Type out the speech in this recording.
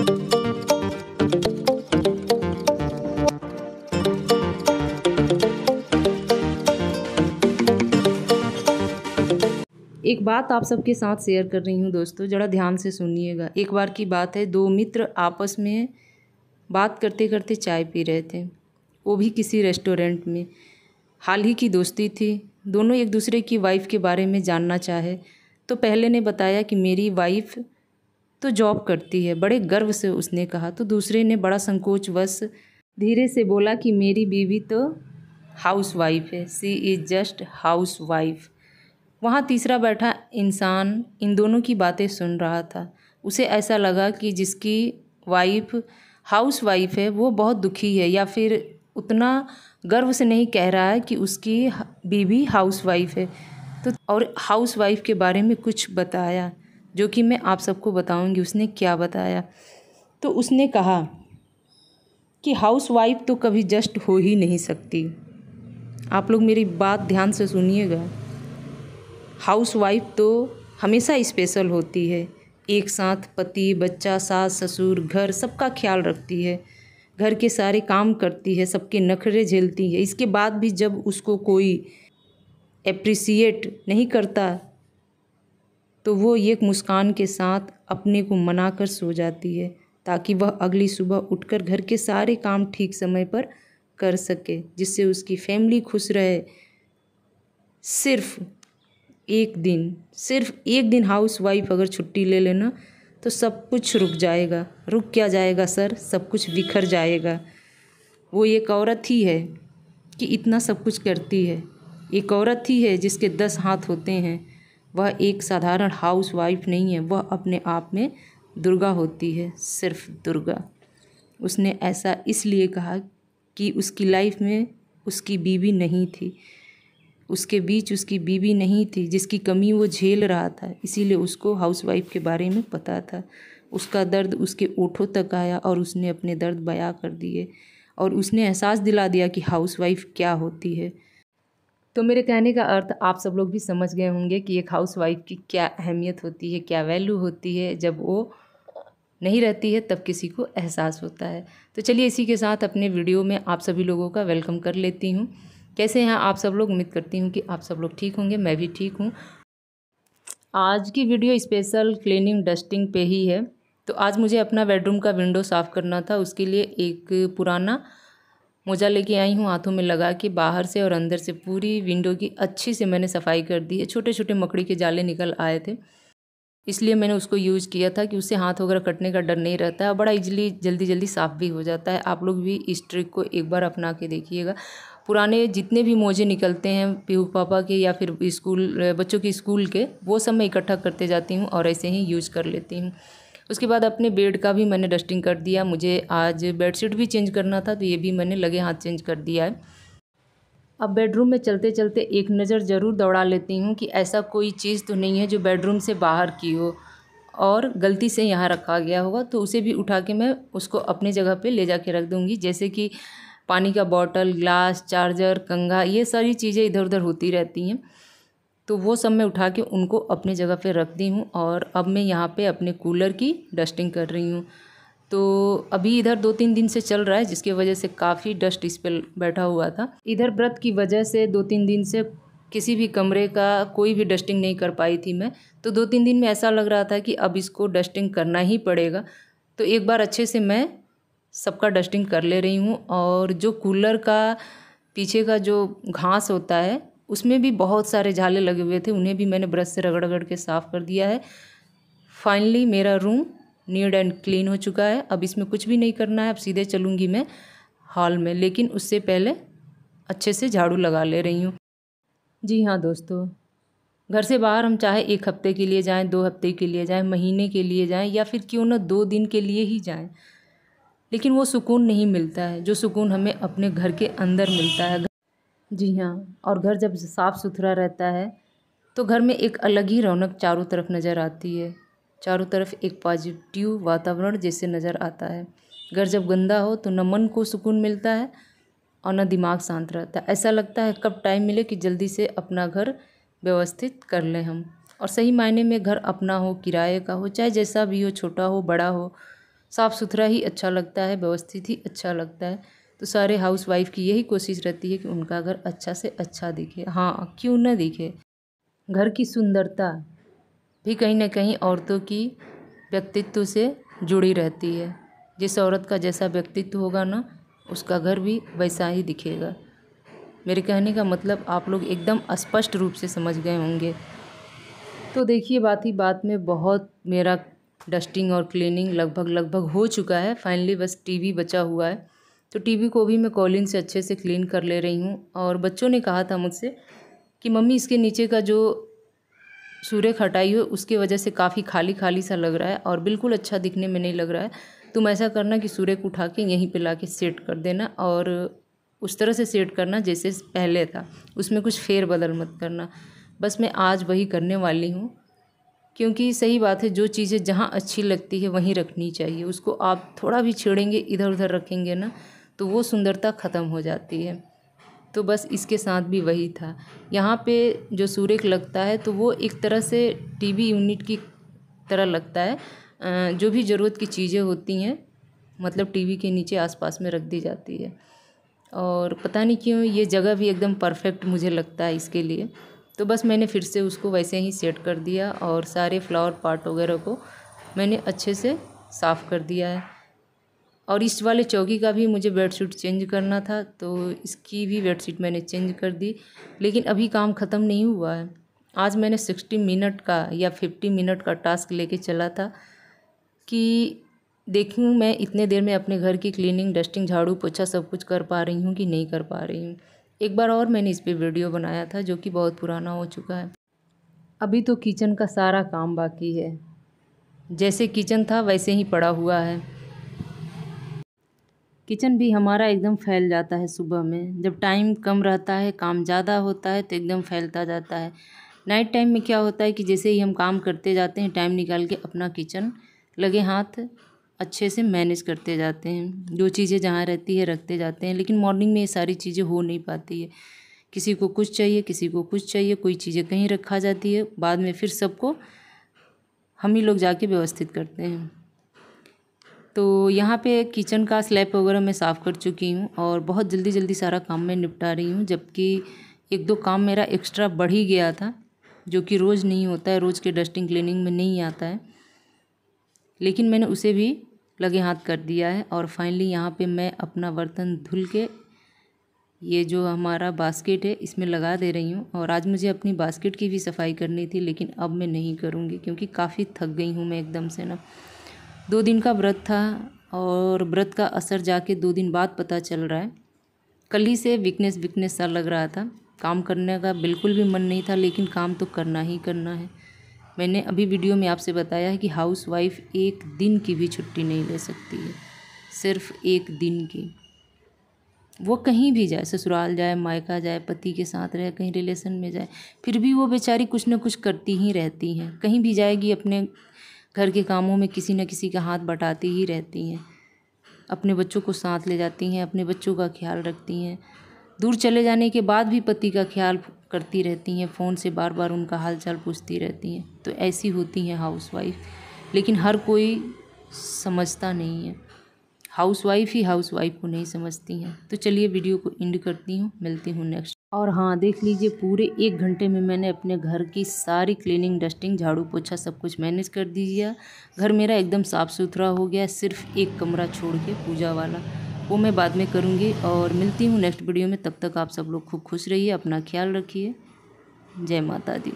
एक बात आप सबके साथ शेयर कर रही हूँ दोस्तों, ज़रा ध्यान से सुनिएगा। एक बार की बात है, दो मित्र आपस में बात करते करते चाय पी रहे थे, वो भी किसी रेस्टोरेंट में। हाल ही की दोस्ती थी, दोनों एक दूसरे की वाइफ के बारे में जानना चाहे तो पहले ने बताया कि मेरी वाइफ तो जॉब करती है, बड़े गर्व से उसने कहा। तो दूसरे ने बड़ा संकोचवश धीरे से बोला कि मेरी बीवी तो हाउस वाइफ है, सी इज़ जस्ट हाउस वाइफ। वहाँ तीसरा बैठा इंसान इन दोनों की बातें सुन रहा था। उसे ऐसा लगा कि जिसकी वाइफ हाउस वाइफ है वो बहुत दुखी है, या फिर उतना गर्व से नहीं कह रहा है कि उसकी बीवी हाउस वाइफ है। तो और हाउस वाइफ के बारे में कुछ बताया, जो कि मैं आप सबको बताऊंगी उसने क्या बताया। तो उसने कहा कि हाउस वाइफ तो कभी जस्ट हो ही नहीं सकती। आप लोग मेरी बात ध्यान से सुनिएगा। हाउस वाइफ तो हमेशा स्पेशल होती है, एक साथ पति, बच्चा, सास, ससुर, घर सबका ख्याल रखती है, घर के सारे काम करती है, सबके नखरे झेलती है। इसके बाद भी जब उसको कोई एप्रिसिएट नहीं करता तो वो एक मुस्कान के साथ अपने को मनाकर सो जाती है, ताकि वह अगली सुबह उठकर घर के सारे काम ठीक समय पर कर सके, जिससे उसकी फैमिली खुश रहे। सिर्फ एक दिन हाउस वाइफ अगर छुट्टी ले लेना तो सब कुछ रुक जाएगा। रुक क्या जाएगा सर, सब कुछ बिखर जाएगा। वो एक औरत ही है कि इतना सब कुछ करती है, एक औरत ही है जिसके 10 हाथ होते हैं। वह एक साधारण हाउस वाइफ नहीं है, वह अपने आप में दुर्गा होती है, सिर्फ दुर्गा। उसने ऐसा इसलिए कहा कि उसकी लाइफ में उसकी बीवी नहीं थी, उसके बीच उसकी बीवी नहीं थी जिसकी कमी वो झेल रहा था, इसीलिए उसको हाउसवाइफ के बारे में पता था। उसका दर्द उसके ओठों तक आया और उसने अपने दर्द बयां कर दिए और उसने एहसास दिला दिया कि हाउसवाइफ क्या होती है। तो मेरे कहने का अर्थ आप सब लोग भी समझ गए होंगे कि एक हाउसवाइफ की क्या अहमियत होती है, क्या वैल्यू होती है। जब वो नहीं रहती है तब किसी को एहसास होता है। तो चलिए इसी के साथ अपने वीडियो में आप सभी लोगों का वेलकम कर लेती हूँ। कैसे हैं आप सब लोग? उम्मीद करती हूँ कि आप सब लोग ठीक होंगे, मैं भी ठीक हूँ। आज की वीडियो स्पेशल क्लीनिंग डस्टिंग पे ही है। तो आज मुझे अपना बेडरूम का विंडो साफ़ करना था, उसके लिए एक पुराना मोजा लेके आई हूँ, हाथों में लगा के बाहर से और अंदर से पूरी विंडो की अच्छी से मैंने सफाई कर दी है। छोटे छोटे मकड़ी के जाले निकल आए थे, इसलिए मैंने उसको यूज़ किया था कि उससे हाथ वगैरह कटने का डर नहीं रहता है और बड़ा इजीली जल्दी जल्दी साफ़ भी हो जाता है। आप लोग भी इस ट्रिक को एक बार अपना के देखिएगा। पुराने जितने भी मोजे निकलते हैं पीहू पापा के या फिर स्कूल बच्चों के स्कूल के, वो सब मैं इकट्ठा करते जाती हूँ और ऐसे ही यूज़ कर लेती हूँ। उसके बाद अपने बेड का भी मैंने डस्टिंग कर दिया। मुझे आज बेडशीट भी चेंज करना था, तो ये भी मैंने लगे हाथ चेंज कर दिया है। अब बेडरूम में चलते चलते एक नज़र ज़रूर दौड़ा लेती हूँ कि ऐसा कोई चीज़ तो नहीं है जो बेडरूम से बाहर की हो और गलती से यहाँ रखा गया होगा, तो उसे भी उठा के मैं उसको अपनी जगह पे ले जाके रख दूँगी। जैसे कि पानी का बॉटल, ग्लास, चार्जर, कंघा, ये सारी चीज़ें इधर उधर होती रहती हैं, तो वो सब मैं उठा के उनको अपनी जगह पे रख दी हूँ। और अब मैं यहाँ पे अपने कूलर की डस्टिंग कर रही हूँ। तो अभी इधर 2-3 दिन से चल रहा है, जिसकी वजह से काफ़ी डस्ट इस पर बैठा हुआ था। इधर व्रत की वजह से 2-3 दिन से किसी भी कमरे का कोई भी डस्टिंग नहीं कर पाई थी मैं। तो 2-3 दिन में ऐसा लग रहा था कि अब इसको डस्टिंग करना ही पड़ेगा, तो एक बार अच्छे से मैं सबका डस्टिंग कर ले रही हूँ। और जो कूलर का पीछे का जो घास होता है उसमें भी बहुत सारे झाले लगे हुए थे, उन्हें भी मैंने ब्रश से रगड़ रगड़ के साफ़ कर दिया है। फाइनली मेरा रूम नीट एंड क्लीन हो चुका है। अब इसमें कुछ भी नहीं करना है, अब सीधे चलूँगी मैं हॉल में, लेकिन उससे पहले अच्छे से झाड़ू लगा ले रही हूँ। जी हाँ दोस्तों, घर से बाहर हम चाहे 1 हफ्ते के लिए जाएं, 2 हफ्ते के लिए जाएं, महीने के लिए जाएं या फिर क्यों ना 2 दिन के लिए ही जाएं, लेकिन वो सुकून नहीं मिलता है जो सुकून हमें अपने घर के अंदर मिलता है। जी हाँ, और घर जब साफ़ सुथरा रहता है तो घर में एक अलग ही रौनक चारों तरफ नज़र आती है। चारों तरफ एक पॉजिटिव वातावरण जैसे नज़र आता है। घर जब गंदा हो तो न मन को सुकून मिलता है और न दिमाग शांत रहता है। ऐसा लगता है कब टाइम मिले कि जल्दी से अपना घर व्यवस्थित कर लें हम। और सही मायने में घर अपना हो, किराए का हो, चाहे जैसा भी हो, छोटा हो बड़ा हो, साफ़ सुथरा ही अच्छा लगता है, व्यवस्थित ही अच्छा लगता है। तो सारे हाउसवाइफ की यही कोशिश रहती है कि उनका घर अच्छा से अच्छा दिखे। हाँ, क्यों न दिखे। घर की सुंदरता भी कहीं ना कहीं औरतों की व्यक्तित्व से जुड़ी रहती है। जिस औरत का जैसा व्यक्तित्व होगा ना, उसका घर भी वैसा ही दिखेगा। मेरे कहने का मतलब आप लोग एकदम स्पष्ट रूप से समझ गए होंगे। तो देखिए, बात ही बात में बहुत मेरा डस्टिंग और क्लीनिंग लगभग हो चुका है। फाइनली बस टीवी बचा हुआ है। तो टीवी को भी मैं कॉलिन से अच्छे से क्लीन कर ले रही हूँ। और बच्चों ने कहा था मुझसे कि मम्मी इसके नीचे का जो सुरेख हटाई हो उसकी वजह से काफ़ी खाली खाली सा लग रहा है और बिल्कुल अच्छा दिखने में नहीं लग रहा है। तुम ऐसा करना कि सुरेख उठा के यहीं पे लाके सेट कर देना और उस तरह से सेट करना जैसे पहले था, उसमें कुछ फेर बदल मत करना। बस मैं आज वही करने वाली हूँ, क्योंकि सही बात है, जो चीज़ें जहाँ अच्छी लगती है वहीं रखनी चाहिए। उसको आप थोड़ा भी छेड़ेंगे, इधर उधर रखेंगे ना, तो वो सुंदरता ख़त्म हो जाती है। तो बस इसके साथ भी वही था। यहाँ पे जो सुरेख लगता है तो वो एक तरह से टीवी यूनिट की तरह लगता है। जो भी ज़रूरत की चीज़ें होती हैं मतलब टीवी के नीचे आसपास में रख दी जाती है। और पता नहीं क्यों ये जगह भी एकदम परफेक्ट मुझे लगता है इसके लिए। तो बस मैंने फिर से उसको वैसे ही सेट कर दिया और सारे फ्लावर पार्ट वगैरह को मैंने अच्छे से साफ़ कर दिया है। और इस वाले चौकी का भी मुझे बेडशीट चेंज करना था, तो इसकी भी बेडशीट मैंने चेंज कर दी। लेकिन अभी काम ख़त्म नहीं हुआ है। आज मैंने 60 मिनट का या 50 मिनट का टास्क लेके चला था कि देखूँ मैं इतने देर में अपने घर की क्लीनिंग, डस्टिंग, झाड़ू पोछा सब कुछ कर पा रही हूँ कि नहीं कर पा रही हूँ। एक बार और मैंने इस पर वीडियो बनाया था जो कि बहुत पुराना हो चुका है। अभी तो किचन का सारा काम बाकी है। जैसे किचन था वैसे ही पड़ा हुआ है। किचन भी हमारा एकदम फैल जाता है सुबह में। जब टाइम कम रहता है, काम ज़्यादा होता है तो एकदम फैलता जाता है। नाइट टाइम में क्या होता है कि जैसे ही हम काम करते जाते हैं, टाइम निकाल के अपना किचन लगे हाथ अच्छे से मैनेज करते जाते हैं। जो चीज़ें जहाँ रहती है रखते जाते हैं। लेकिन मॉर्निंग में ये सारी चीज़ें हो नहीं पाती है। किसी को कुछ चाहिए, किसी को कुछ चाहिए, कोई चीज़ें कहीं रखा जाती है, बाद में फिर सबको हम ही लोग जाके व्यवस्थित करते हैं। तो यहाँ पे किचन का स्लैब वगैरह मैं साफ़ कर चुकी हूँ और बहुत जल्दी जल्दी सारा काम मैं निपटा रही हूँ। जबकि एक दो काम मेरा एक्स्ट्रा बढ़ ही गया था, जो कि रोज़ नहीं होता है, रोज़ के डस्टिंग क्लीनिंग में नहीं आता है। लेकिन मैंने उसे भी लगे हाथ कर दिया है। और फाइनली यहाँ पे मैं अपना बर्तन धुल के ये जो हमारा बास्केट है इसमें लगा दे रही हूँ। और आज मुझे अपनी बास्केट की भी सफाई करनी थी, लेकिन अब मैं नहीं करूँगी क्योंकि काफ़ी थक गई हूँ मैं एकदम से ना। 2 दिन का व्रत था और व्रत का असर जाके 2 दिन बाद पता चल रहा है। कल ही से वीकनेस सा लग रहा था। काम करने का बिल्कुल भी मन नहीं था, लेकिन काम तो करना ही करना है। मैंने अभी वीडियो में आपसे बताया है कि हाउसवाइफ 1 दिन की भी छुट्टी नहीं ले सकती है, सिर्फ 1 दिन की। वो कहीं भी जाए, ससुराल जाए, मायका जाए, पति के साथ रहे, कहीं रिलेशन में जाए, फिर भी वो बेचारी कुछ न कुछ करती ही रहती हैं। कहीं भी जाएगी अपने घर के कामों में किसी न किसी का हाथ बटाती ही रहती हैं। अपने बच्चों को साथ ले जाती हैं, अपने बच्चों का ख्याल रखती हैं। दूर चले जाने के बाद भी पति का ख्याल करती रहती हैं, फ़ोन से बार बार उनका हाल चाल पूछती रहती हैं। तो ऐसी होती हैं हाउसवाइफ। लेकिन हर कोई समझता नहीं है, हाउसवाइफ ही हाउसवाइफ को नहीं समझती हैं। तो चलिए वीडियो को एंड करती हूँ, मिलती हूँ नेक्स्ट। और हाँ, देख लीजिए पूरे 1 घंटे में मैंने अपने घर की सारी क्लीनिंग, डस्टिंग, झाड़ू पोछा सब कुछ मैनेज कर दीजिए। घर मेरा एकदम साफ़ सुथरा हो गया। सिर्फ एक कमरा छोड़ के पूजा वाला, वो मैं बाद में करूँगी। और मिलती हूँ नेक्स्ट वीडियो में। तब तक आप सब लोग खूब खुश रहिए, अपना ख्याल रखिए। जय माता दी।